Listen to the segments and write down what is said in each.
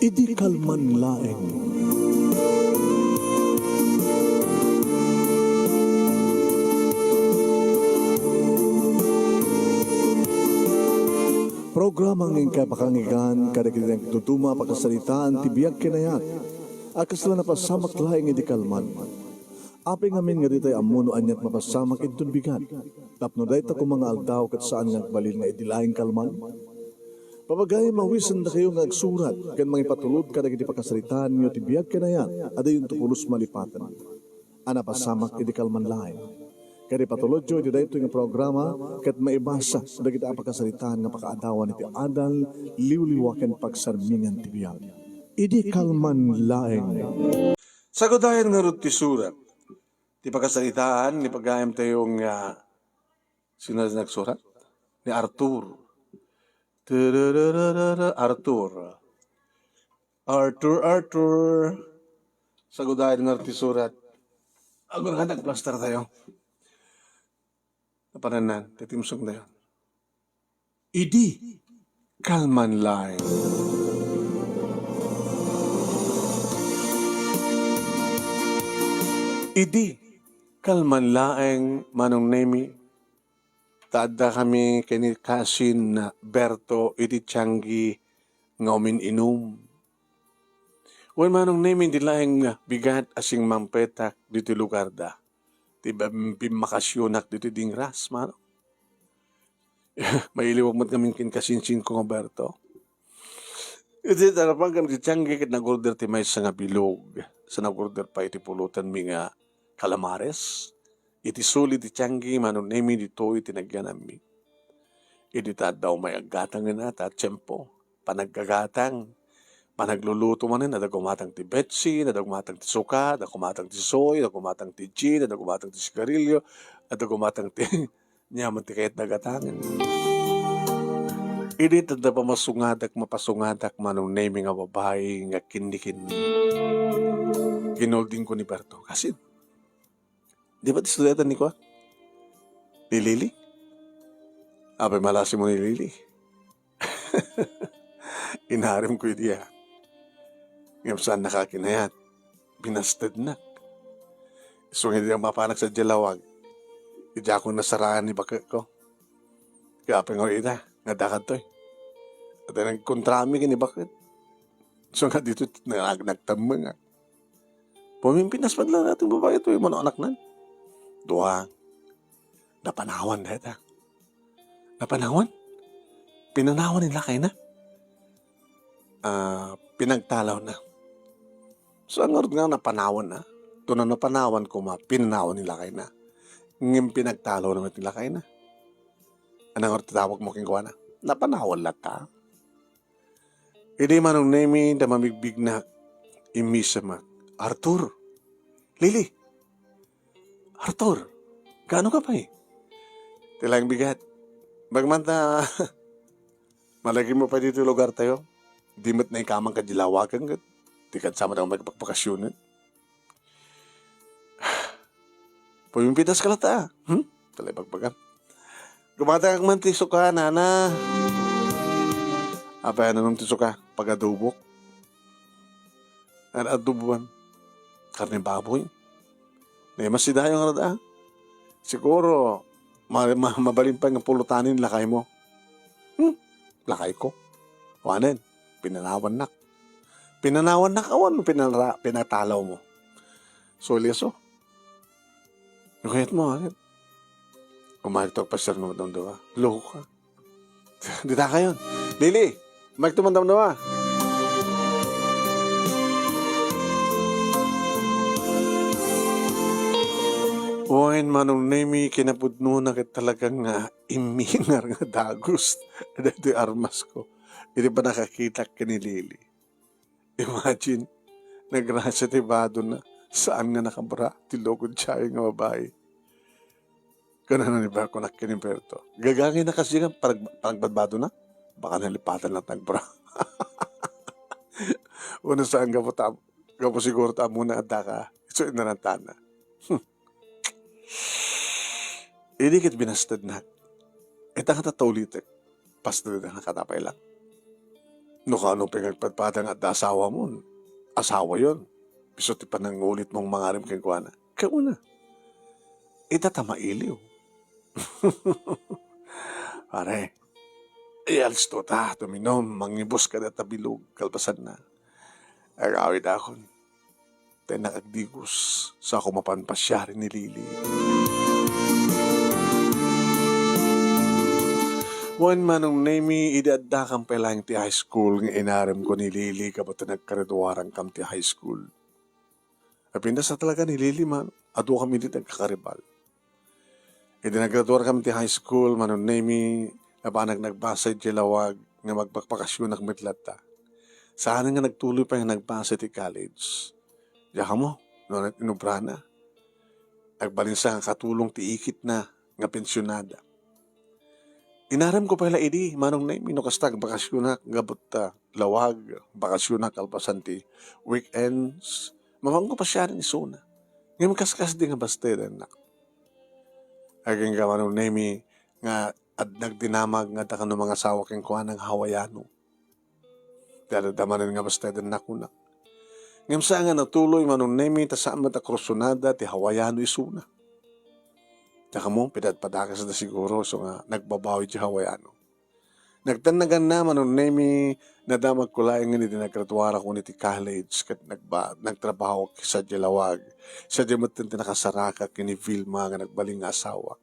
Idi kalman laeng. Programang ngayong kapakangigan, kadagitang tutuma pagkasalitaan, tibiyag kinayat, akas lang napasamak laing idi kalman. Aping amin nga ditay amuno anyat mapasamak itong bigat. Tapno dahi ta kung mga aldaw kat saan nga balil nga idilaing kalman. Papagay mawisan na kayo nga agsurat, kan mga ipatulod ka nagiti pagkasalitaan nyo tibiyag kinayat, ada yung tupulos malipatan. Ana pasamak idi kalman laing. Kaya patulod nyo, ito dahito yung programa, kat maibasa, dagiti apagkasalitaan nga pakaadawan iti adal, liwliwakan pagsarmingan tibiyag. Idi kalman laeng. Sagodayan nga rin ti surat. Ti pagkasalitaan, ni pagayam tayong sino na nagsurat? Ni Arthur. Arthur. Sagodayan nga rin ti surat. Ako na nagplaster tayo. Napananan, titimsong na yun. Idi, kalman laeng. Idi, kalman laeng manong nemi. Tada kami kinikasin na Berto iti tiyanggi nga umin-inum. Wen manong nemi di laeng bigat asing mampetak dito lugar da. Tiba pimakasyonak dito ding ras, mano. Mailiwag mo't kaming kinkasinsin ko nga Berto. Iti tarapang kan kitiyanggi kit nag-order ti may sa nga bilog. Sa nag-order pa iti pulutan mi nga calamares. Iti sulit ti tiyanggi manong nemi dito iti nagyanam mi. Iti daw may agatang nga nata, tiyempo, panaggagatang. Panagluluto man nadagumatang ti Betsy, nadagumatang ti suka, nadagumatang ti soy, nadagumatang ti gin, nadagumatang ti sigarilyo, nadagumatang ti nyaman ti kahit nagatangan. Idi tada pa mapasungadak manong naming nga babae nga kindikin. Ginolding ko ni Berto. Kasi, di ba ti sudatan ni ko? Ni Lily? Abay malasi mo ni Lily. Inaharim ko itiya. Ngayon saan nakakinayat, binasted na. So hindi ang mapanak sa dilawag. Hindi ako nasaraan ni bakit ko. Kaya pengaw ita, nga dakad to eh. At nagkontrami ka ni bakit. So nga dito nagtamba nga. Pumimpinas pa lang natin babae ito, yung mga anak na. Duha, napanawan na ita. Napanawan? Pinanawan nila kayo na. Pinagtalaw na. So, ang orod nga napanawan na. Ito na napanawan ko pinanawan nila kayo na. Ngayon pinagtalaw naman nila kayo na. Anong orod tatawag mo kingkuha na? Napanawan lang ta. Hindi manong nemi na mamigbig na imisama. Arthur! Lily! Arthur! Gaano ka pa eh? Tilang bigat. Bagmanta, malagi mo pa dito lugar tayo. Di mo't na ikamang kadilawagan kat. Di ka sama na magpagpakasyonan. Pumimpitas ka lata. Talay pagpagan. Gumatang man tisuka, nana. Apa yan nung tisuka? Pag-adubok. Ano adubuan? Karne baboy. Nemas si Dayong rada. Siguro, mabalin pa ng pulutanin lakay mo. Lakay ko. Wanan, pinanawan nak. Pinanawan nak awan, pinatalaw mo. So, liso. Nukayat mo, agad. Umahit pa sir naman daw. Loko ka. Dita ka yun. Lily, umahit naman daw. Oin manong nemi kinapudno na kat talagang imingar nga dagos. Dito armas ko. Hindi pa nakakita ka ni Lily. Imagine, nagrasa tibado na saan nga nakabra, tilogod siya yung nga babae. Ganun na ba ako nakiniberto. Gagangin na kasi nga, panagbadbado na, baka nalipatan lang nagbra. Una saan ka po siguro tamo na at ka, ito inarantana. Hindi kit binastad na. Ito nga tataulitek, pastor na nakatapay lang. No kano pinagpadpadang at asawa mo, asawa yon. Piso ti panangulit mong mga rim kang kuana. Kaya una, itatama iliw. Pare, ialis to ta, tuminom, mangibos ka na tabilog, kalpasan na. Agawid akon, tayo nakagdigos sa ako mapanpasyari ni Lili. Wan manong nemi idadda kang pelang ti high school nga inarem ko ni Lili kabato nagkareduarang kam ti high school. Apinda sa talaga ni Lili man, ado kami di nagkakaribal. Iti naggraduar kami ti high school, manon nemi, nabanag nagbasa ti lawag nga magpakpakasyon nakmitlat ta. Saan nga nagtuloy pa yung nagbasa ti college. Diya mo, noon at inubra na. Nagbalinsa nga katulong ti ikit na nga pensyonada. Inaram ko pala idi, manong na minukastag bakasyon na gabot ta, lawag, bakasyon na kalpasan ti weekends. Mamang ko pa siya rin isuna. Ngayon kaskas di nga basta rin na. Aging ka manong nemi nga at nagdinamag nga takan ng mga asawa keng kuha ng Hawaiano. Dahil damanin nga basta rin na kuna. Ngayon sa nga natuloy manong nemi tasaan mata krusonada ti Hawaiano isuna. Tsaka mo, pinadpadakas na siguro so nga nagbabawi ti Hawaiano. Nagtanagan na manong nemi nadamag ko laing nga niti naggraduara ko niti college kat nagtrabaho sa Dilawag. Sa dimutin tinakasaraka kini Vilma nga nagbaling nga asawa.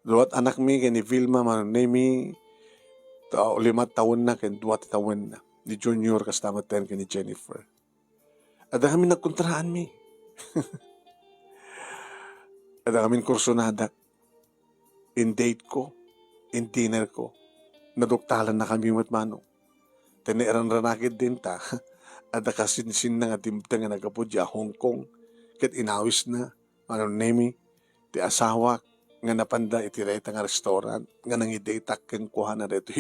Duwat anak mi kini Vilma manong nemi 5 taon na ken 2 taon na. Ni Junior kasama ten kini Jennifer. At kami nagkontraan mi. At kami kursonada. In date ko, in dinner ko, naduktalan na kami matmanong. Tiniran ranakid din ta. At nakasinsin na nga timta nga nagapudya Hong Kong. Kat inawis na, manong nemi, ti asawa, nga napanda itireta nga restaurant, nga nangidate kang kuha na rito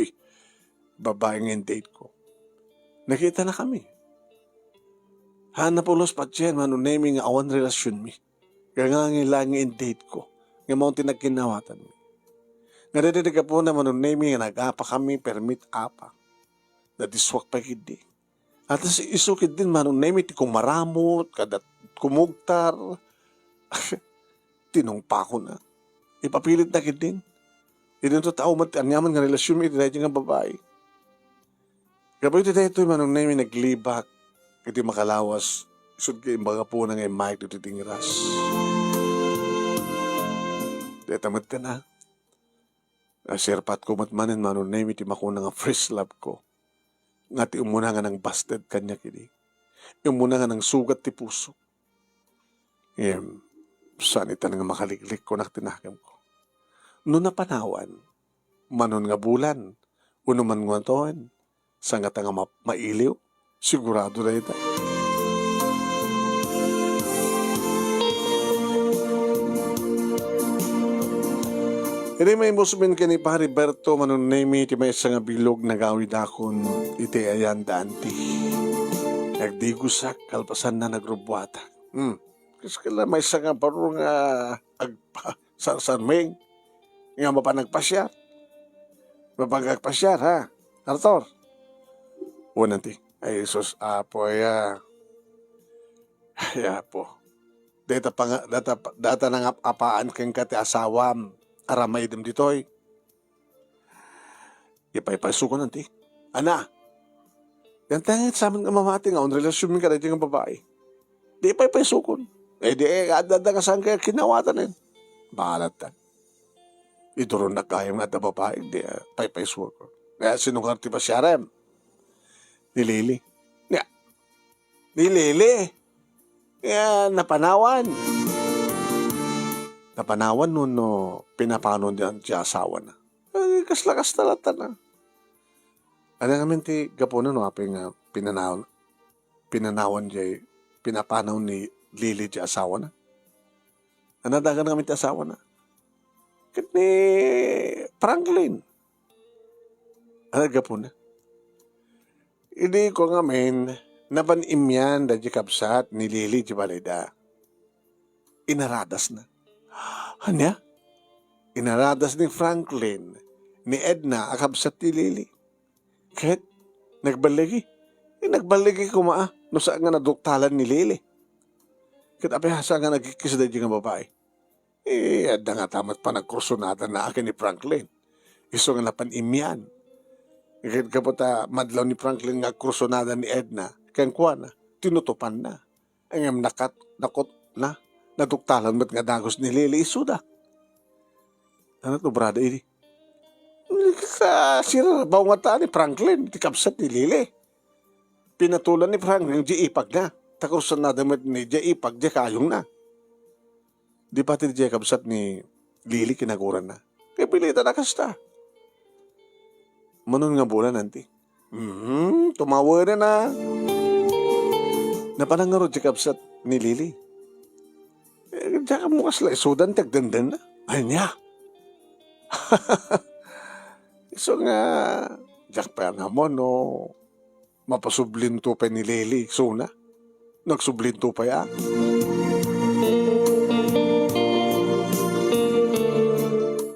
babae nga date ko. Nakita na kami. Hanapulos pa dyan, manong nemi nga awan relasyon mi. Kaya nga lang in date ko. Nga maunti nagkinawatan mi. Nga dito ka po na manong nemi nga nag-apa kami, permit apa. Na diswak pa kidi. At isukid din manong nemi ti kumaramot, kadat kumugtar. Tinungpa ko na. Ipapilit na kid din. Hindi ito tao anyaman nga relasyon mi, iti nga babae. Kapag ito dito manong nemi naglibak, iti makalawas, isod kayo baga po na ngay Mike dito tingras. Dito tamat ka na. Sirpat ko matmanin manong nemi ti makuna nga first love ko. Nga ti umuna nga ng busted kanya kini. Umuna nga ng sugat ti puso. Saan ita nga makaliglik ko naktinakam ko. Noon na panawan, manon nga bulan, uno man nga toon, sa nga nga mailiw, sigurado na ita. Iti may musmin kini pa Heriberto manon nemi ti may nga bilog nagawid akon iti ayan daanti. Nagdigusak kalpasan na nagrubwata. Kasi kala may nga parang sarming nga mapanagpasyar. Mapagagpasyar ha. Arthur. Unanti. Ay Isus apo ya. Ya po. Data nang apaan keng kati asawam. Aramay dem ditoy. Ipaypayso ko nanti. Ana. Yan tangit sa amin nga mamati nga. On relasyon mi ka dito nga babae. Di ipaypayso ko. Di adada ka saan kaya kinawatan yun. Bahalat ta. Ito rin nagkayang nga da babae. Di paypayso ko. Kaya sinungar ti pa siya rem. Ni Lili. Ni Lili. Kaya napanawan. Napanawan nun no, pinapanon diyan siya asawa na. Kaslakas talata na. Ano namin ti gapunan no, aping pinanawan diya, pinapanaw ni Lili diya asawa na. Anadagan namin ti asawa na. Kit ni Franklin. Ano gapunan? Hindi ko nga men, nabanim yan da di kapsat ni Lili di balida. Inaradas na. Hanya? Inaradas ni Franklin, ni Edna, akabsat ni Lili. Kahit Nagbaligi. Nagbaligi ko maa. No saan nga naduktalan ni Lili. Kat apihasa nga nagkikis na nga babae. Adda nga tamat pa nagkrusonada na akin ni Franklin. Iso nga napanimyan. Kat kaputa madlaw ni Franklin nga krusonada ni Edna. Kaya kuha na, tinutupan na. Ang nakot na, naduktalan ba't nga dagos ni Lili isuda. Ano to, brada, ini? Sa sira, bawa ni Franklin, tikapsat ni Lili. Pinatulan ni Franklin, di ipag na. Takrusan na damit ni di ipag, di kayong na. Di pati di kapsat ni Lili kinaguran na. Kaya pilita na kasta. Manon nga bulan, nanti. Tumawa na na. Napanangaro di kapsat ni Lili. Diyan ka mo kasla, isudan, tagdandan na. Ay niya. So nga, jak pa nga mo, no, mapasublinto pa ni Lili. So na, nagsublinto pa ya.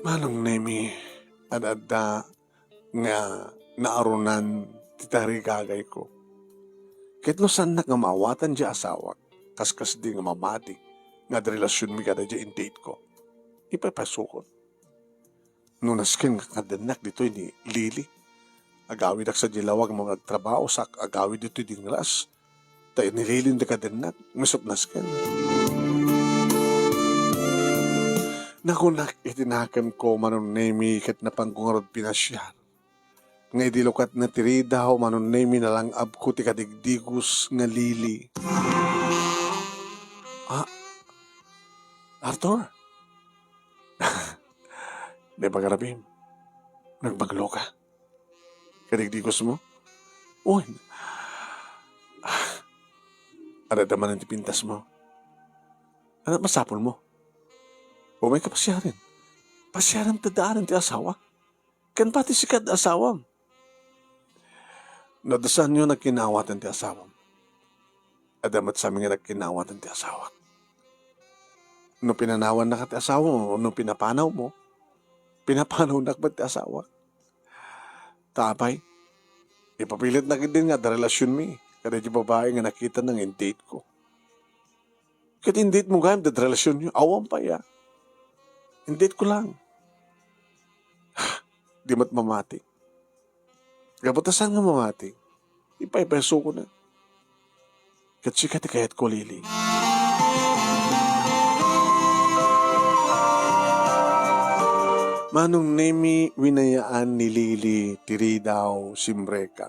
Manong nemi, adada nga naarunan titari gagay ko. Kahit no saan nga maawatan di asawa, kaskas di nga mamati, nga relasyon mi kada di date ko. Ipapasukot. Nung naskin nga kadanak dito ni Lili. Agawid ak sa dilawag mga nagtrabaho sa agawid dito di nglas. Tayo ni Lili na kadanak. Masok naskin. Nakunak itinakam ko manon nemi kat na pangkungarod pinasyar. Nga idilukat na tiridaw manon nemi na lang abko ti kadigdigus nga Lili. Arthur? Di ba karabim? Nagbaglo ka? Kadigdigos mo? Uy! Ano naman ang tipintas mo? Ano masapol mo? O may kapasyarin. Pasyaran tadaanan ti asawa. Kan pati sikat asawam. Nadasan nyo nagkinawatan ti asawam. Adamat sa amin nga nagkinawatan ti asawa. No pinanawan na ka ti asawa mo, no pinapanaw mo, pinapanaw na ka ti asawa. Tapay, ipapilit na din nga da relasyon mi. Kada di babae nga nakita ng in-date ko. Kat in-date mo gayam da relasyon nyo, awam pa ya. In-date ko lang. Di mat mamati. Gabutasan nga mamati. Ipaipeso ko na. Kat sikat kayat ko, Lili. Manong nemi winayaan ni Lili tiridaw simbreka.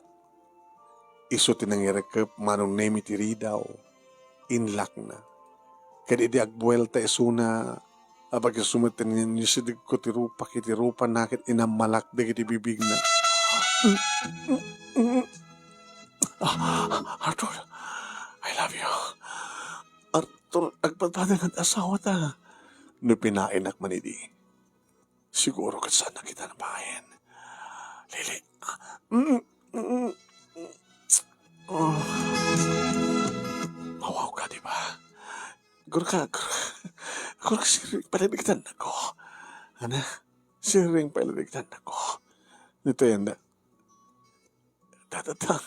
Iso tinangirekep manong nemi tiridaw inlak na. Kadi di agbuelta isuna abag sumutin niyo sidig ko tirupa kitirupa nakit inamalak dagiti bibig na. Arthur, I love you. Arthur, agpadpadan ang asawa ta. No pinainak manidi. Siguro kat saan na kita nabayan. Lili. Mawaw ka, di ba? Guro ka siring palaligtan na ko. Ano? Siring palaligtan na ko. Ito yan na. Tatatang.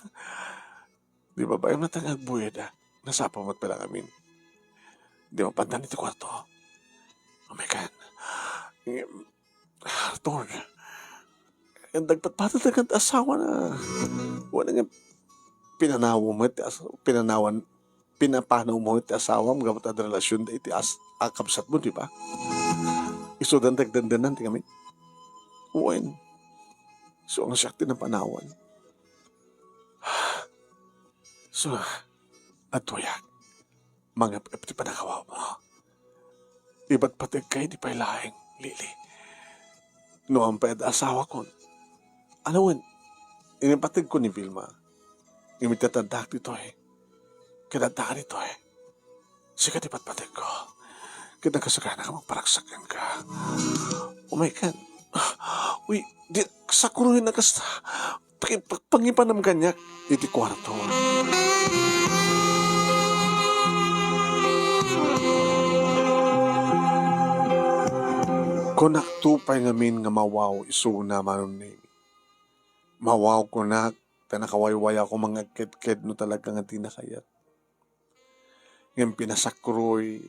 Di ba ba yung natangag buyeda? Nasapa mo't pala amin. Di ba pandan ito kwarto? Oh my God. Arthur, ang dagpatpatid ang asawa na wala nga pinanaw mo pinapanaw mo iti asawa mo gamit ang relasyon iti akabsat mo, di ba? Isudan tagdandanan ti kami. Uwain. So, ang sakti ng panawan. So, at tuyak, mga iti panakawa mo. Iba't patig kayo di pailaing, Lili. No, ang pwede asawa ko. Ano yun? Inipatig ko ni Vilma. Imitatandak dito eh. Kinantakan dito eh. Sige, ipapatig ko. Kinagkasakana ka magparaksakan ka. Oh my God. Uy, sa kuruhin na kasta. Pangipanam kanyak. Iti kwarto. Kung naktupay ngamin nga mawaw iso na manon nemi. Mawaw ko na Tanakawaywaya ko mga ked no talaga nga tinakayat. Ngayon pinasakroy,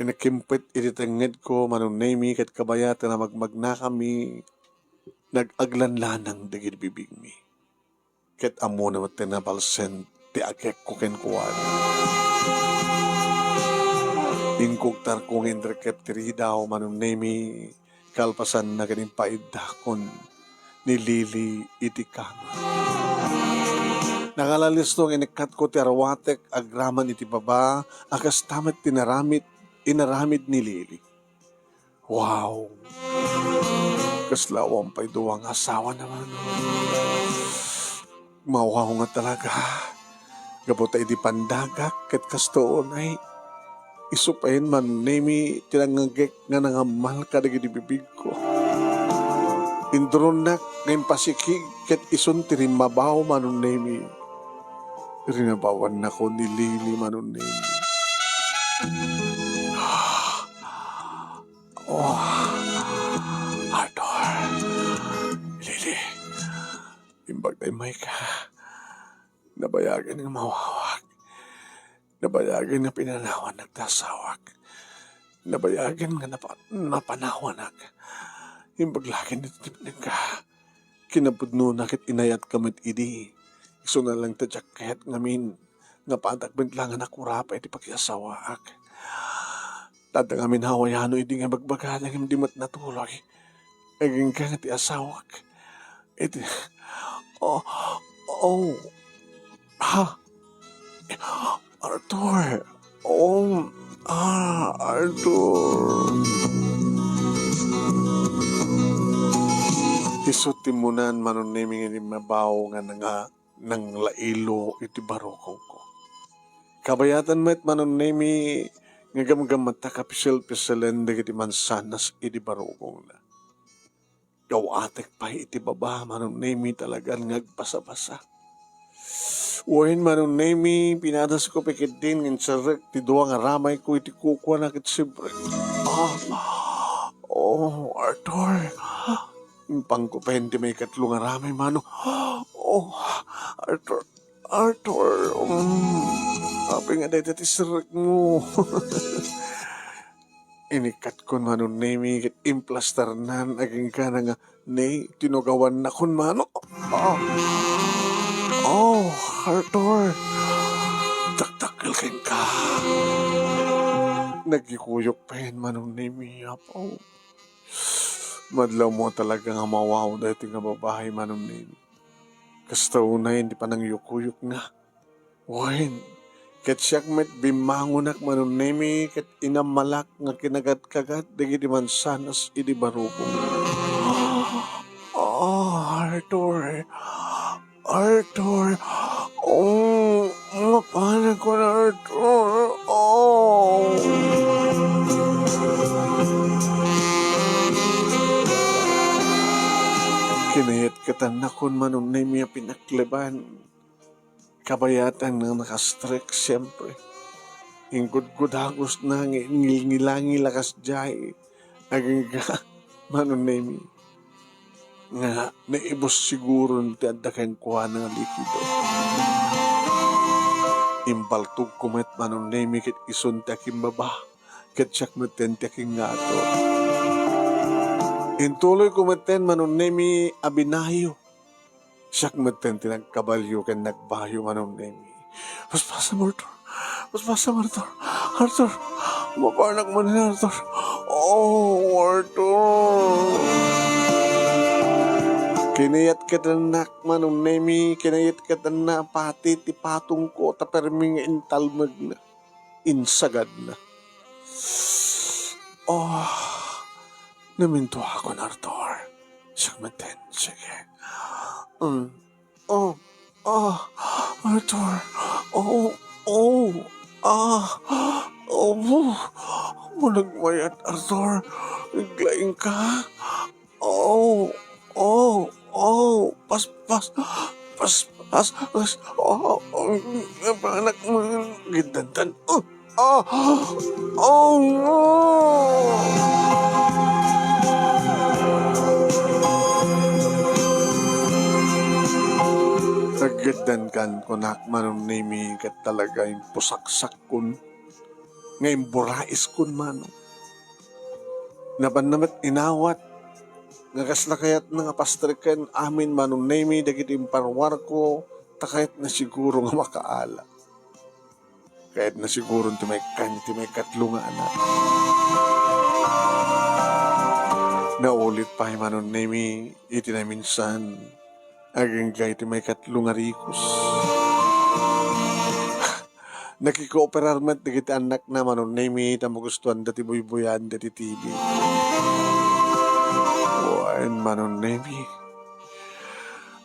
inakimpit ititanged ko, manunaymi kat kabayatan na magmagna kami, nag-aglanlanang dagid bibig mi. Ket amo na matinabalsen, ti agek ko kenkuan. Ingkog tar kong indrekep tiridaw, manunaymi, kalpasan na ganing paidakon, nilili itikama. Nakalalisto ng inikat ko ti arwatek agraman iti baba, akas tamat inaramid ni Lili. Wow! Kaslawang pa'y duwang asawa naman. Mawaw nga talaga. Gabot ay di pandagak, kat kastoon ay isupayin man nemi tinangagek nga nangamal kadagi di bibig ko. Indronak ngayon pasikig, kat isun tirimabaw manun nemi. Rinabawan na ko ni Lili manunemi. Oh, Arthur. Lili, imbag tayo may ka. Nabayagan ng mawawag. Nabayagan nga pinanawan nagtasawag. Nabayagan nga napanawanak. Imbag lagi nitipin ka. Kinapudno na kit inayat kamit idi. Iso na lang tadyak kahit ngamin, nga patakbent lang nga nakurapa iti pagkasawaak. Tadang amin hawayano iti nga bagbaga ng hindi mat natuloy. Aging ka nga ti asawak. Iti, ha, Arthur, Arthur. Isutimunan manunemi nga mabaw nga nang lailo iti barokong ko. Kabayatan met manunemi nga gamgamata kapisel-piselen dagiti mansanas iti barokong na. Gawatek pa iti baba manunemi talagang ngagpasa-pasa. Uwain manunemi pinadas ko pikit din ng sarek ti duwang aramay ko iti kukwa na kit sibre. Arthur. Pangkupen ti may katlong aramay mano. Arthur. Api nga dahil ti sarek mo. Inikat ko manunemi kit implasternan aging ka na nga tinugawan na kun mano. Arthur. Taktakil ken ka. Nagikuyok pa yan manunemi apaw. Madlaw mo talaga nga mawaw dahil nga babahay manunemi. Kastaw na hindi pa nang yukuyok nga. Wain. Kat siyak met bimangunak manunemi kat inamalak nga kinagat-kagat dagi di mansanas idi barubong. Arthur. Mapanan ko na Arthur. Kinayat katanakon manunemi a pinakleban. Kabayatan na nakastrek siyempre. Ingkudkudagos na ngil-ngilangi lakas jay. Aging ka manunemi. Nga naibos siguro ti addakan kuha ng likido. Imbaltog kumet manunemi kit isun ti aking baba. Ket siyak meten ti aking ngato. Intuloy kumeten manunemi abinayo. Siyak meten ti nagkabalyo ken nagbayo manunemi. Paspasa mo Arthur. Arthur. Mapanak mo ni Arthur. Arthur. Kinayat katanak manunemi, kinayat katana pati ti patong ko, taperming intalmag na, insagad na. Naminto ako na Arthur. Siyang maten, sige. Arthur. Nagmayat Arthur. Naglaing ka. Pas. Anak mo, gidantan. Gadan kan kunak manong nami kat talaga yung pusaksak kun. Ngayon burais kun manong. Naban inawat. Ngakas na kayat nga pastrikan amin manong nami dagiti imparwar ko takayat na siguro nga makaala. Kahit na siguro ti may katlo nga anak. Naulit pa yung manon nami iti na minsan aging kahit may katlo nga rikos. Nakikooperar man dagiti anak na manon nami na magustuhan dati buybuyan dati TV. Wain manon nami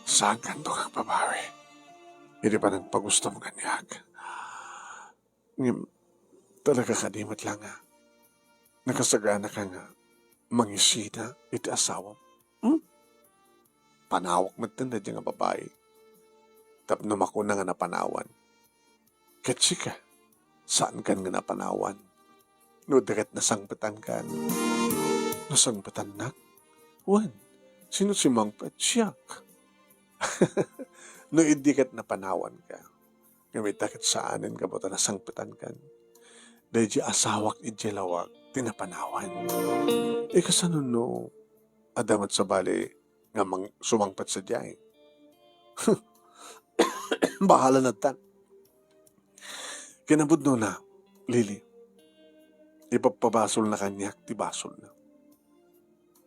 saan kanto kang babawi. Hindi pa nang pagusto mo kanyag. Talaga kadimot lang nga. Nakasagana ka nga. Mangisita iti asawa. Panawak matanda dyan nga babae. Tapno ako na nga napanawan. Katsi ka. Saan kan nga napanawan? No dagat nasangpatan kan. Nasangpatan na? Wan. Sino si Mang Patsyak? No idikat napanawan ka. Gamit takit saanin ka bata nasangpatan kan. Dahil di asawak idjelawak tinapanawan. Kasano no adamat sa bali nga sumangpat sa diyay. Bahala na tan. Kinabudno na, Lili. Ipapabasol na kanyak, ti basol na.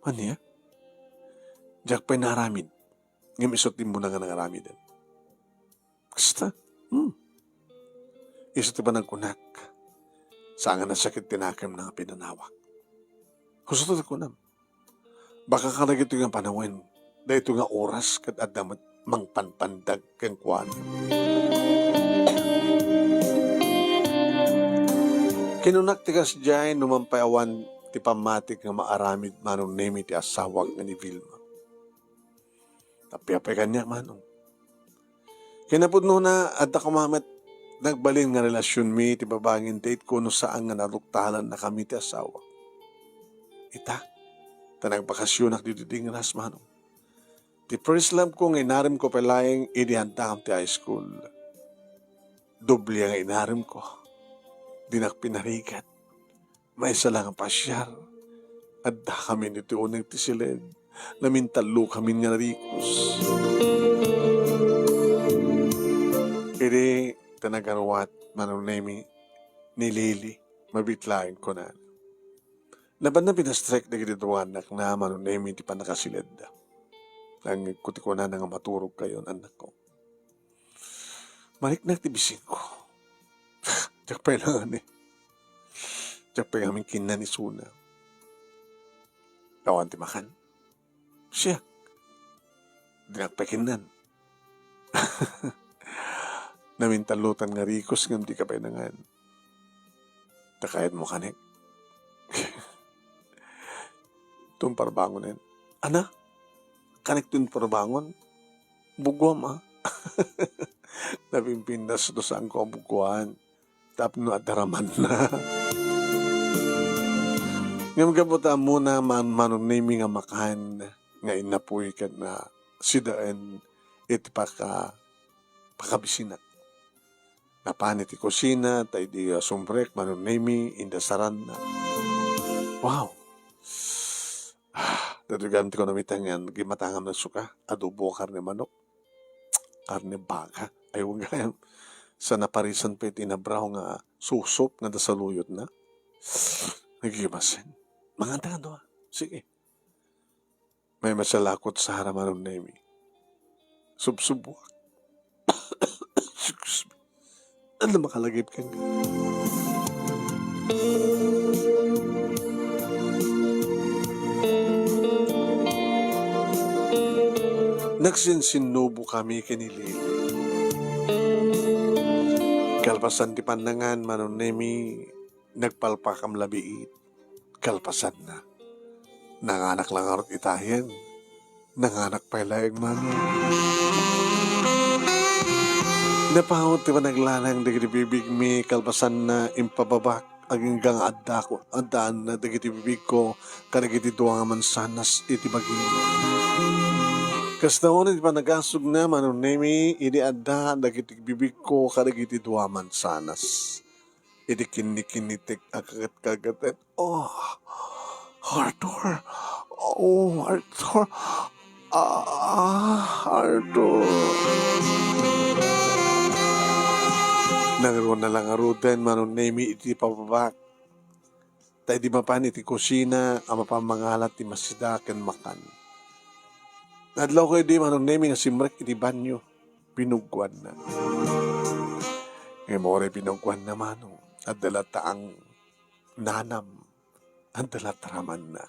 Anya? Diyak pa'y naramid. Ngam isot din mo na nga nangaramid. Kasta? Isot ba ng kunak? Saan nga nasakit tinakam na pinanawak? Gusto na kunam. Baka ka nagito nga panawin. Dahil ito nga oras kat adamat mangpanpandag kang kuwan. Kinunak tigas dyan numampayawan ti pamatik nga maaramid manong nemi ti asawag nga ni Vilma. Tapi-apay kanya manong. Kinapudno na at kumamat nagbalin nga relasyon mi ti babangin date ko no saan nga naruktalan na kami ti asawa. Ita, tanagpakasyon ak dididing ras manong. Ti first love ko nga inarim ko palayang idihantang ti high school. Doble nga inarim ko. Dinak pinarikat. May isa lang ang pasyar. Adda kami nito unang tisilid. Namintalo kami nga narikos. Iri tanagarwat manunemi ni Lili. Mabitlain ko na. Laban na pinastrek na gitituanak na manunemi di pa nakasilid. Ang kuti ko na nga maturog kayo anak ko. Maliknak tibisin ko. Diyak pa lang eh. Diyak pa yung aming kinan ni Suna. Kawan ti makan. Siya. Diyak pa kinan. Namintalutan nga rikos ng di ka pa nangan. Takayad mo kanik. Tumparbangon yan. Ana? Kanik tumparbangon? Bugwam ah. Napimpindas to saan ko bugwan. Tapno at daraman na. Ngam kabuta muna manunimi nga makan nga inapuy ka na sidaan iti pakabisinak. Napanit ti kusina, tayo di sumbrek, manunimi, indasaran na. Wow! Dadugan ko namitang yan, gimatangam na suka, adobo karne manok, karne baga, ayaw nga yan. Sa naparisan pa itinabraw nga susop nga dasaluyot na. Nagigimasin. Mga tando ha. Sige. May masalakot sa haraman ng nemi. Subsubuak. Excuse me. Ano makalagip kang nagsinsinubo kami kinilili. Kalpasan ti pandangan manunemi nagpalpakam labiit. Kalpasan na. Nanganak lang arot itahin. Nanganak pa ilayag man. Napahot ti panaglanang dagiti bibig mi kalpasan na impababak aginggang addaan na dagiti bibig ko kadagiti duwa nga mansanas iti bagino. Kasta mo di pa nagasog na manunemi, ini adda, dagiti bibig ko, kadagiti duwaman sanas. Idi kinikinitik akagat-kagatet. Oh, Arthur. Oh, Arthur. Arthur. Nangaro na lang aruden, manunemi, iti pababak. Tay di mapan iti kusina, ang mapamangalat ti masidaken makan. Nadlaw ko di manunemi nga simrek iti banyo. Pinugwan na. Ngayon mo rin pinugwan na mano. At dalata ang nanam. Ang dalata raman na.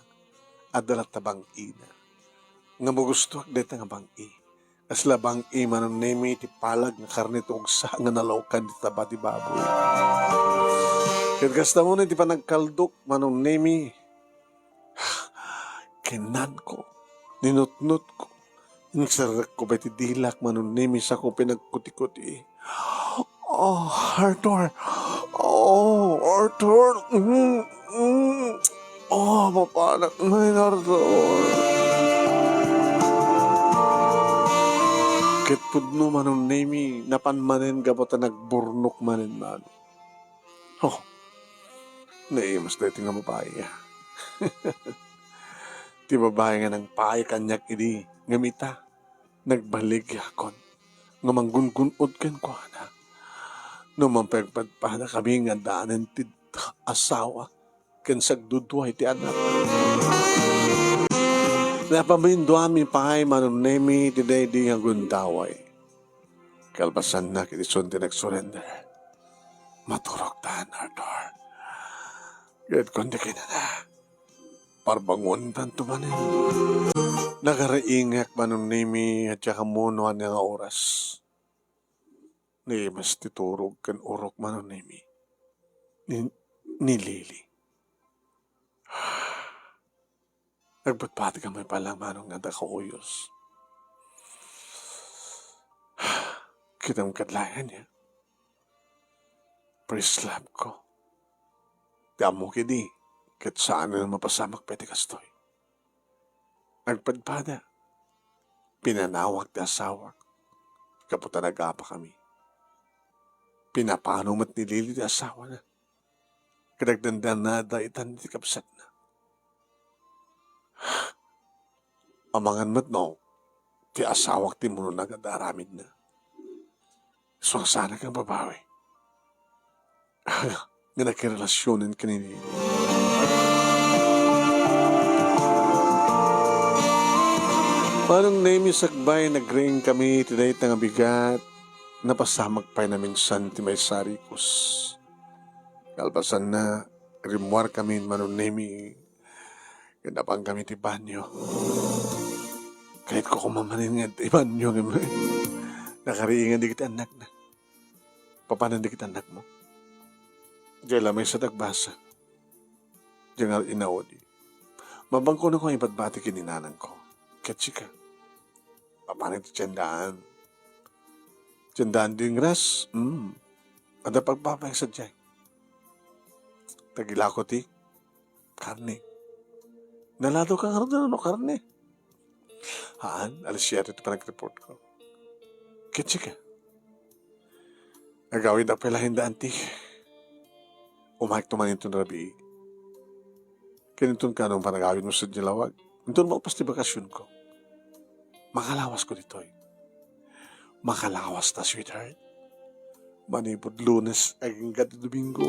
At dalata bang ina. Nga mo gusto ak deta nga bang i. Kasla bang i manunemi ti palag nga karne tugsa nga nalaukan di taba ti baboy. Kaya kasta mo na di pa nagkaldok manunemi. Kinan ko. Ninutnut ko. Nagsarak ko ba ti dilak manunemi sa ko pinagkuti-kuti. Oh, Arthur. Oh, Arthur. Oh, mapanak na yun, Arthur. Kit pudno manunemi napanmanen gabota nagburnok manen man. Oh, naimas na ito nga babae. Ti babae nga ng paay kanyak idi ngamita nagbalik yakon nga manggungunod ken ko na no mampagpadpada kami nga daanan ti asawa ken sagdudway ti anak napamindo amin paay manunemi ti daydi nga gundaway kalbasan na kiti son ti nagsurrender maturok tahan Arthur gayet kundi kinana parbangon tanto manin. Nagaraingak manunimi at saka munuan nga oras. Ni mas titurog kan urok manunimi. Ni Lily. Nagbatpati ka may palang manong nga dakauyos. Kitang kadlayan niya. Praise love ko. Damo kidi. Kat saan na mapasamak pwede kastoy. Nagpadpada. Pinanawag na asawa. Kaputa nag-apa kami. Pinapanumat ni Lily na asawa na. Kadagdandan na daitan ni kapsat na. Amangan mat no. Ti asawak ti muno nagadaramid na. So sana kang babawi. Nga nakirelasyonin ka ni Lily. Parang name sakbay nagring kami tiday nga bigat napasamag pa na minsan ti may sarikos. Kalpasan na rimwar kami manon name kinapang kami ti banyo. Kahit ko kumamanin nga ti banyo nakariingan di kita anak na. Papanan di kita anak mo. Diyan lamay sa tagbasa. Diyan nga inaodi. Mabangko na ko ibatbati kininanang ko. Katsika. Papanin ti tiyandaan. Tiyandaan din ras. Ada pagpapay sa dyan. Tagila ko ti. Karne. Nalado ka nga rin karne. Haan, alas 7 ito pa nag-report ko. Katsika. Nagawid na pala hindaan ti. Umahik tumanin ito na rabi. Kinitun ka nung panagawid mo sa dilawag. Ito mo pas ti bakasyon ko. Makalawas ko dito eh. Makalawas na, sweetheart. Manipod Lunes, aging gati Domingo.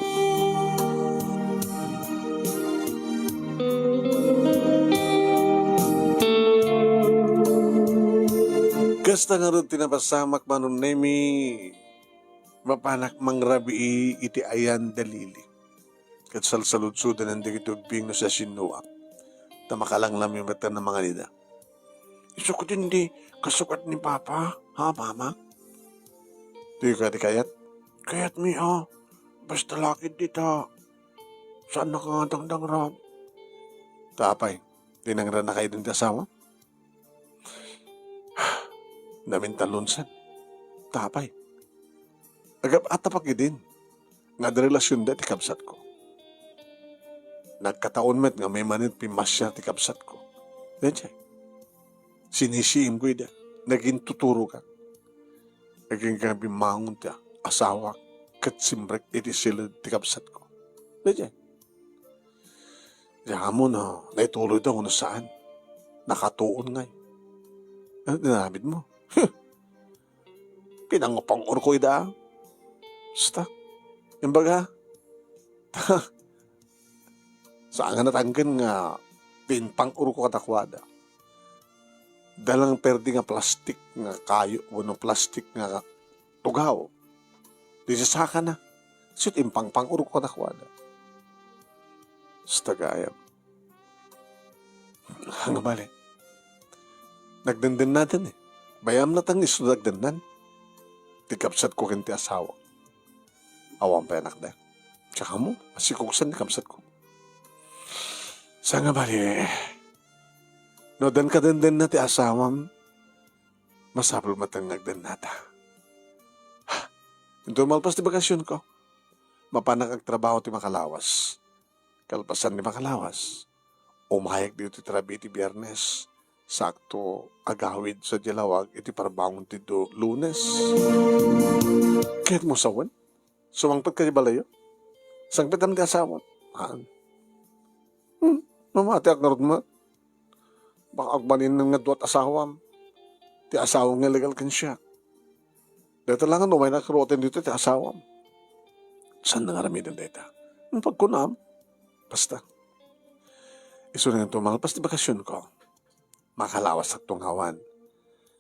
Kasta nga rin tinapasamak manunemi, mapanak mangrabi iti ayan dalili. Kat salsaludsudan ang digitubing no sa sinuak. Tamakalang lam yung mata ng mga nida. Iso ko din di kasukat ni Papa, ha Mama? Di ka di kayat? Kayat mi ha, basta lakid dita. Saan na ka nga dangdang rab? Tapay, tinangra na kayo din asawa? Namin talunsan. Tapay. Agap atapag din. Nga da relasyon da ti kapsat ko. Nagkataon met nga may manit pimasya ti kapsat ko. Then siya. Sinisiim ko ida. Naging tuturo ka. Naging gabi mangon ta. Asawa. Kat simbrek iti sila tikapsat ko. Medya. Diyan mo na. Naituloy daw kung saan. Nakatuon nga. Ano dinamit mo? Pinangupang ko ida. Basta. Yung baga. Saan nga natanggan nga pinpang ko katakwada. Dalang perdi nga plastik nga kayo. Wano plastik nga tugaw. Di sa saka na. Sut impang pang ko katakwada. Basta gayam. Hanga balik. Nagdandan natin eh. Bayam na tang iso nagdandan. Tikapsat ko kinti asawa. Awang pa anak na. Tsaka mo, masikuksan tikapsat ko. Sanga bali. No, dan ka dandan na ti asawam. Masapul matang nagdan nata. Ito malpas ti bakasyon ko. Mapanak agtrabaho ti makalawas. Kalpasan ni makalawas. Umayag dito ti trabi ti biyernes. Sakto agawid sa Jalawag iti parbangon ti Lunes. Kahit mo sawan? Sumangpat ka di balayo? Sangpit ang kasawat? Mamati ak narod mo. Baka agbanin ng nga duwat asawam. Ti asawam nga legal kan siya. Dito lang umay nakaroten dito ti asawam. Saan na nga ramidan dito? Ang pagkunam. Basta. Iso na ito, malpas di bakasyon ko. Makalawas at tunghawan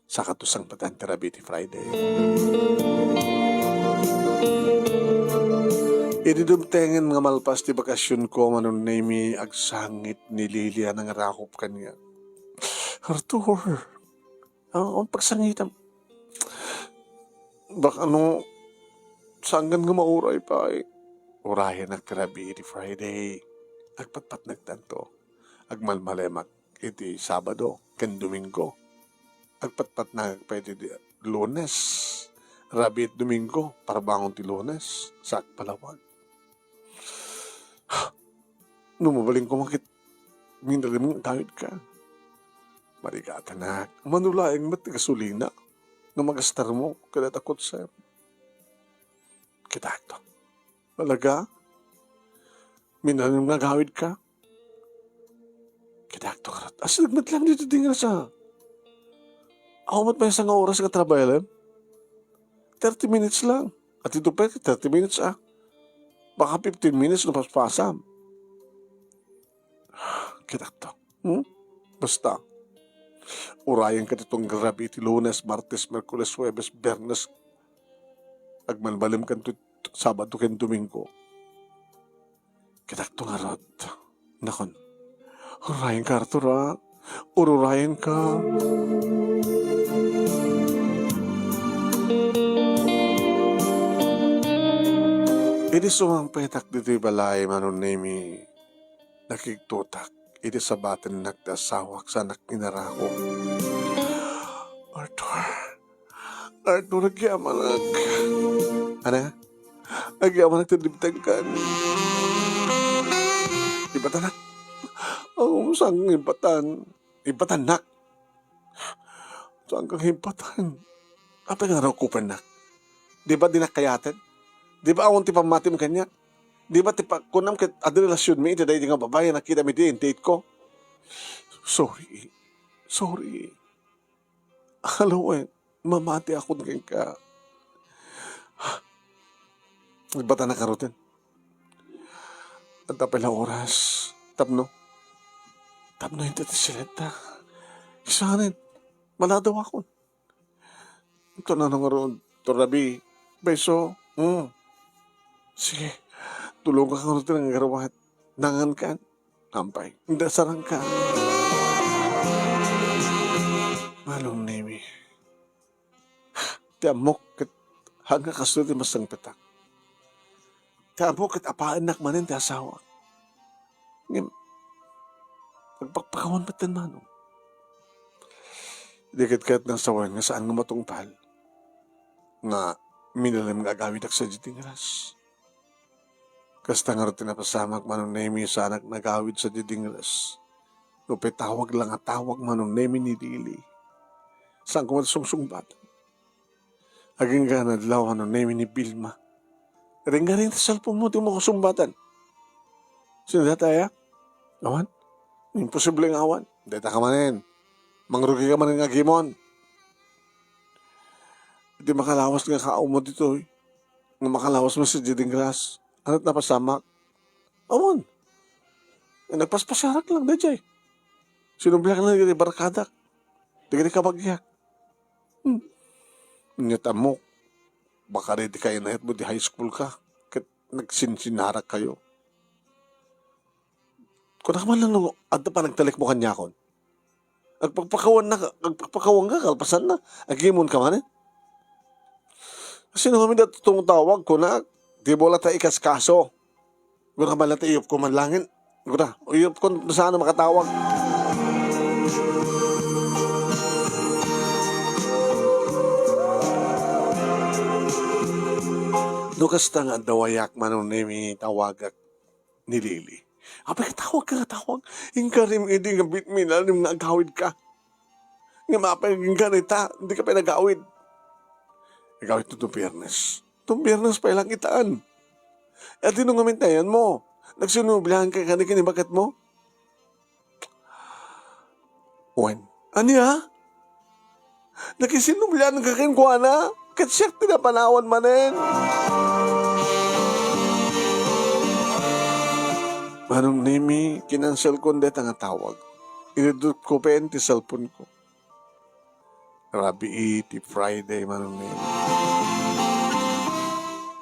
sa katusang patan Terabiti Friday. Ididumtengen nga malpas di bakasyon ko manon nami agsangit ni Lilia ng rakop kanya. Arthur, ang pagsangitan. Baka sanggan nga mauray pa eh. Urayan ang Terabiti Friday. Agpatpat nagtanto. Agmalmalemak iti Sabado, ken Domingo. Agpatpat na pwede di Lunes, Rabi at Domingo, para bangon ti Lunes, sa Palawan. Numabaling ko makit, minalim mong tawid ka. Marigata na, manulaing matigasulina, nga magastar mo, kada takot sir. Kita ito. Malaga, minalim nga gawid ka. Kidakto karat. Asa nagmatlang dito din nga sa. Ako mat may isang oras ka trabaho 30 minutes lang. At ito pa 30 minutes Baka 15 minutes na paspasam. Kidakto. Basta. Urayan ka itong grabe iti Lunes, Martes, Merkules, Huwebes, Bernes. Agmalbalim ka ito Sabado ken Domingo. Kidakto karat. Nakon. Urayan ka, Arthur, Ururayan ka. Idi sumang petak dito balay manon nemi nakiktutak. Idi sabaten nagdasawak sa nakpinarako. Arthur, agyamanag. Ana? Agyamanag tadibtag kan. Di ba tanak? Sang himpatan. Himpatan, nak. Saan kang himpatan? Apa nga raw kupan, nak? Di ba dinakayatan? Di ba awon ti pamatim kanya? Di ba ti kunam ket adrelasyon mi iti dahi nga babae nakita mi di date ko? Sorry. Halo mamati ako ng ka. Di ba ta nakaroten? At tapay lang oras. Tapno hindi ti silenta. Isanin, maladaw ako. Ito na nang aroon. Torabi, beso. Sige, tulungan ka rin ng garawat. Nangan ka. Kampay, hindi sarang ka. Malong nemi. Tiamok kat hanggang kasunod masang petak. Tiamok kat apaan manin ti asawa. Pagpakawan ba't din manong? Dikit-kit ng sawan nga saan nga matungpal. Nga minalim nga agawid ak sa didingras. Kasta nga rin tinapasamak manong nemi sa anak nagawid sa didingras. Lupit tawag lang at tawag manong nemi ni Dili. Saan ko matasungsungbat? Aging ka nadlaw ano name ni Bilma. Ring nga rin sa cellphone mo, di mo ko sumbatan. Sino dataya? Awan? Imposible nga awan. Data ka manin. Mangrugi ka manin nga gimon. Di makalawas nga kao mo dito eh. Nga makalawas mo sa Jiding Grass. Ano't napasamak? Awan. Nagpaspasyarak lang, dajay. Sinubla ka na di barkadak. Di ka di kabagyak. Nyata mo. Baka ready kayo na mo di high school ka. Kat nagsinsinarak kayo. Kung nakaman lang nung adto pa nagtalik mo kanya kon. Agpagpakawan ka, kalpasan na. Agimon ka man eh. Kasi nung kami datong tawag ko na, di bola tayo ikaskaso. Kung nakaman lang tayo iyop ko man langin. Kung na, iyop ko saan na makatawag. Nukasta nga dawayak manong nemi tawagak ni Lily. Apay katawag ka katawag. Ingka rin hindi nga bitminal yung nagawid ka. Nga mapay ingka rita, hindi ka pa nagawid. Nagawid ito itong Biyernes. Itong Biyernes pa ilang itaan. At yun ang gamintayan mo. Nagsinublihan ka kani bakit mo? When? Ani ha? Nagsinublihan ka kinkuana? Kat siya pinapanawan manin. Manong nemi, kinansel ko ndet ang tawag. Inidot ko pa yun ti cellphone ko. Rabi iti Friday, manong nemi.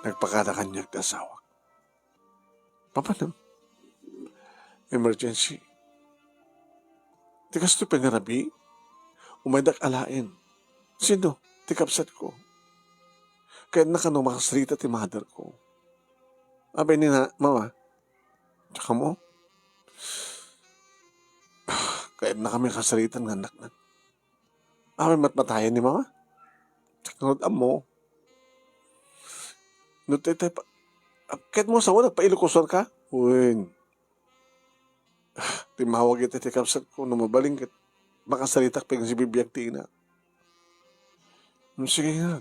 Nagpakada kanyak na asawa. Papanam? Emergency. Ti kasto pa nga rabi, umaydak alain. Sino? Ti kapsat ko. Kaya nakano makasrita ti mother ko. Abay ni na, mama, tsaka mo, kaya na kami kasalitan ng anak na. Abay matmatayan ni mama. Tsaka mo. Nutay pa. Kahit mo sa wala, nagpailukusan ka? Uwing. Timawag ito ti kapsat ko, numabaling kat. Makasalitak pa yung si bibiyag ti ina. Sige nga.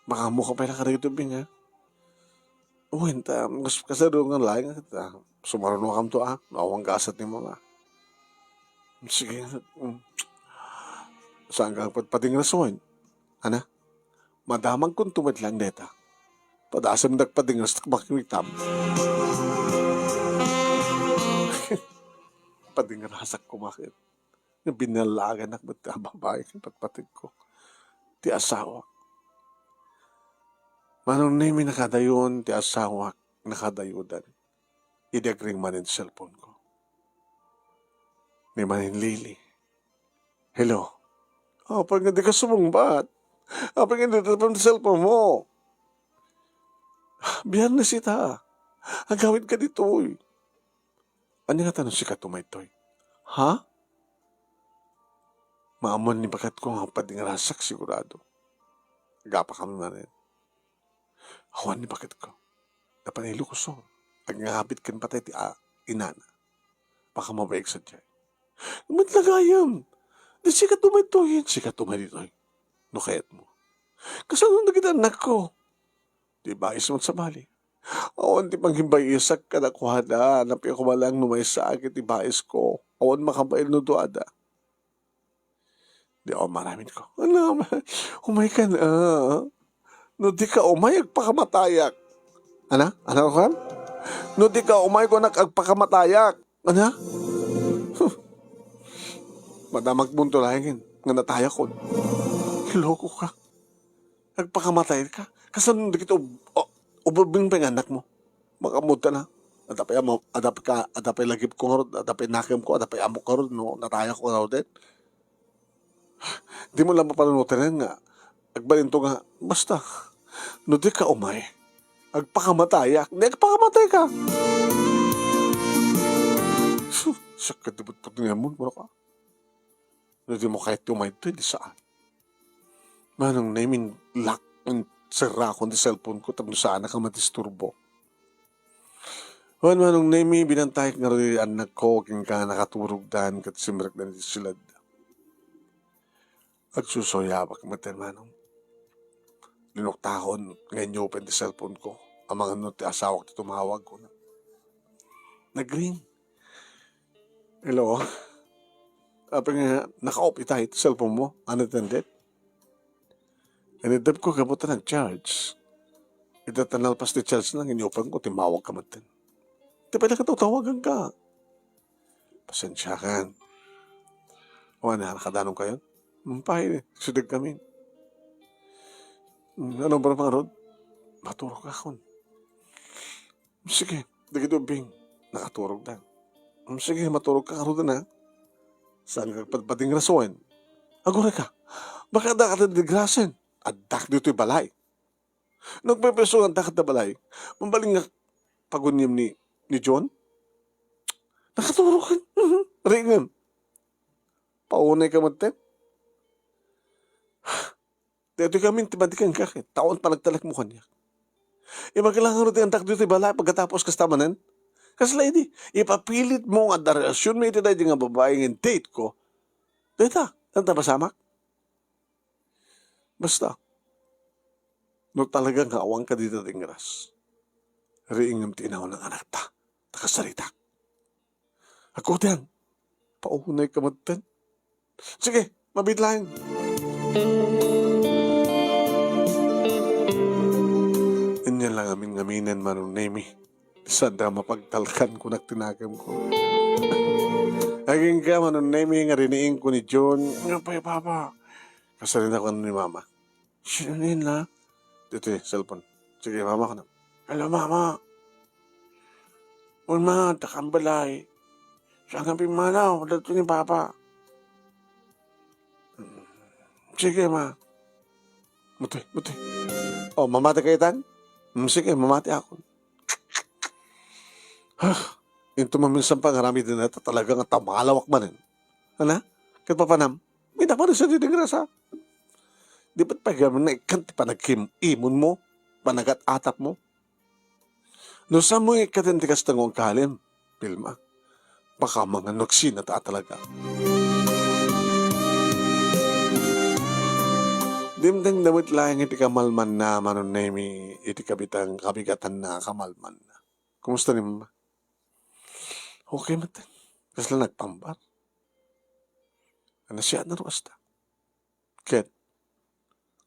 Baka mo ka pa na karito bing ha. Uwing, kasaro nga laing nga. Sumarunong kam to nawang gasat ni mama. Sige nga. Saan ka pating rason? Ana? Madamang kung tumad lang deta. Padasam nagpadingas na makikitam. Padingarasak ko makit. Yung binalagan at ba't babae yung patpatig ko. Ti asawa. Manong name nakadayon, ti asawa nakadayudan. Idagring manin cellphone ko. Ni manin Lily. Hello. Pag hindi ka sumungbat. Pag hindi ka pa cellphone mo. Biyan na sita. Ang gawin ka dito eh. Ano nga tanong si Katumay-toy? Ha? Maamon ni bakat ko ang padingarasak sigurado. Gapa kami manin. Awan ni bakat ko. Napanilo ko so. Ang ngabit kan patay ti inana. Baka mabaig sa dyan. Matlagayam. Di si Katumay-toy. Si Katumay-toy. No kayat mo. Kasano na kita anak ko? Di ba ismot sa bali? Awan ti panghimbay isak ka nakuhada. Napi ako malang numay sa akit ibais ko. Awan makabail no doada. Di ako maramit ko. Ano, umay ka na. No di ka umay agpakamatayak. Ana? Ano ka? No di ka umay ko agpakamatayak. Ana? Madamag bunto lahingin. Nga natayak ko. Hiloko ka. Agpakamatay ka. Kasan dikit ububing pa yung anak mo. Makamuta na. Adapay lagip ko nga ron. Adapay nakim ko. Adapay amok ka ron. No? Nataya ko raw din. Di mo lang mapanunutin nga. Agbalinto nga. Basta. No di ka umay. Agpakamatayak. Di agpakamatay ka. Sakit dibut po nga mo. Mura ka. No di mo kahit umay ito. Di saan. Manong namin lock and sira ko di cellphone ko tapos saan ka matisturbo. Manong namin binantay nga rin anak ko king ka nakaturog dan kat simrak na silad. Agsusoyabak matin manong. Linuktakon, ngayon yung open the cellphone ko. Ang mga ti asawak ti tumawag ko na. Nag-ring. Hello? Sabi nga, naka-off ita ito cellphone mo. Unattended. Inidab ko kabutan nag-charge. Itatanal pas ti charge na, inyupan ko, timawag ka matin. Di pala ka tawagan ka. Pasensya ka. O ano, nakadanong kayo? Pahay, sudag kami. Ano ba mga rod? Maturog ako. Sige, dagito bing. Nakaturog na. Sige, maturog ka rod na. Saan ka pating rason? Agora ka. Baka da ka digrasen. Adak dito'y balay. Nagpepeso ang dakat na balay. Mambaling nga pagunyam ni John. Nakaturog ka. Ringan. Paunay ka matin. Dito kami timadikan kakit. Taon pa nagtalak mo kanya. Magkailangan rin ang dak dito'y balay pagkatapos kastamanan. Kasi lady, ipapilit mo nga da relasyon mo iti nga babae ng date ko. Dito, ang tabasamak. Basta, no talagang kaawang ka dito ng ras. Riingam tinaw ng anak ta. Takasarita. Ako din. Paunay ka matan. Sige, mabitlahin. Inyan lang amin ngaminan manong nemi. Sada mapagtalkan ko nagtinagam ko. Aging ka manong nemi nga riniing ko ni John. Nga pa papa. Kasalin ako ni mama. Sinanin na. Dito cellphone. Sige, mama ko na. Hello, mama. Una, takambalay. Saan kang pimanaw? Dito ni papa. Sige, ma. Muti. Oh, mamati kayo tan? Sige, mamati ako. Ito maminsan pa ngarami din natin talagang tamalawak manin. Ano? Kahit pa panam, may dapat rin sa dinigrasa. Di ba't pagyaman na ikanti pa nagkim-imon mo, panagat-atap mo? No sa mo ikatintikas tangong kalim, Pilma, baka mga nuksin na talaga. Dimdang damit lang iti kamalman na manonemi iti kabitang kabigatan na kamalman na. Kumusta ni mama? Okay matan. Kasi lang nagpambar. Ano siya na ruwasta? Ket,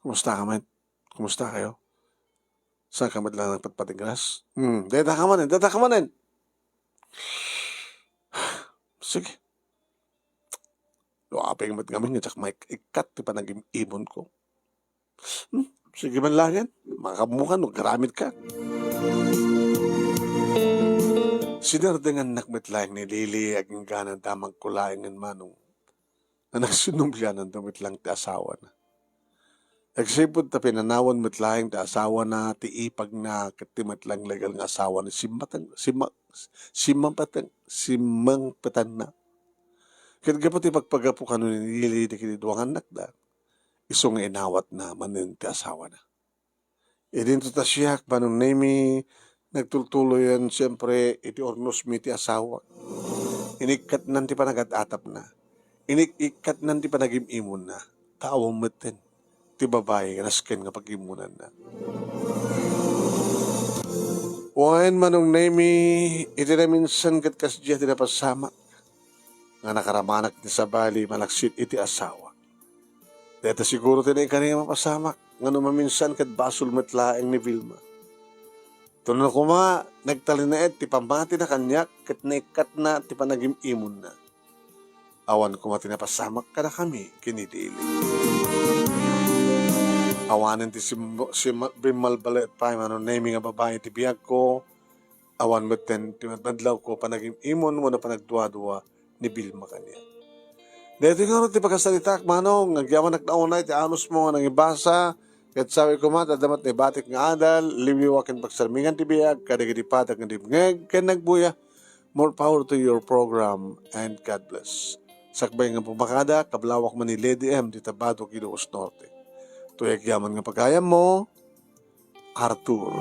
kumusta ka man? Kumusta kayo? Saan ka madlang nagpatpatingras? Data ka manin. Sige. Luaping mat ngamin nga tsak may ikat di pa naging ibon ko. Sige man lang yan. Makamukan, karamit ka. Sinardangan nakmitlaing ni Lili aging ganan tamang kulaing ng manong na nagsunumbian ng damit lang ti asawa na. Nagsipod ta pinanawan mitlaing ti asawa na ti ipag na katimat lang legal ng asawa ni simang patan na. Kaya ti pagpagapo ka nun ni Lili di kiniduangan nakda. Isong inawat na manin ti asawa na. Idin to ta siyak manong nemi nagtultuloy yan siyempre iti ornos mi ti asawa. Inikat nanti pa nagat-atap na. Inikat nanti pa nagim-imon na. Taawang matin. Ti babae nasken nga pag-imunan na. Wain manong nemi iti na minsan kat kasdiya ti napasamak. Nga nakaramanak ni sabali malaksit iti asawa. Dito siguro tinay kanina mapasamak. Nga numaminsan kat basul matlaeng ni Vilma. Tunan ko nagtalinaet, ti pamati na kanyak, kat naikat na, ti panagim-imon na. Awan ko tinapasamak ka na kami, kinidili. Awanin ti si Bimalbalet pa, naming nga babae ti biyag ko. Awan mo ti madlaw ko, panagim-imon mo na panagduwa-duwa ni Vilma kanya. Dito nga ti pagkasalitak, manong, nagyaman naknaunay, ti anos mo nga nang ibasa, kat sabi ko tadamat ni batik nga adal, limiwakin pagsarmingan ti biyag, kadigadipatak nga dibngeg, ken nagbuya. More power to your program, and God bless. Sakbay nga pumakada, kablawak man ni Lady M, di Tabado, Kiluos Norte. Tuyag yaman nga pagkayam mo, Arthur.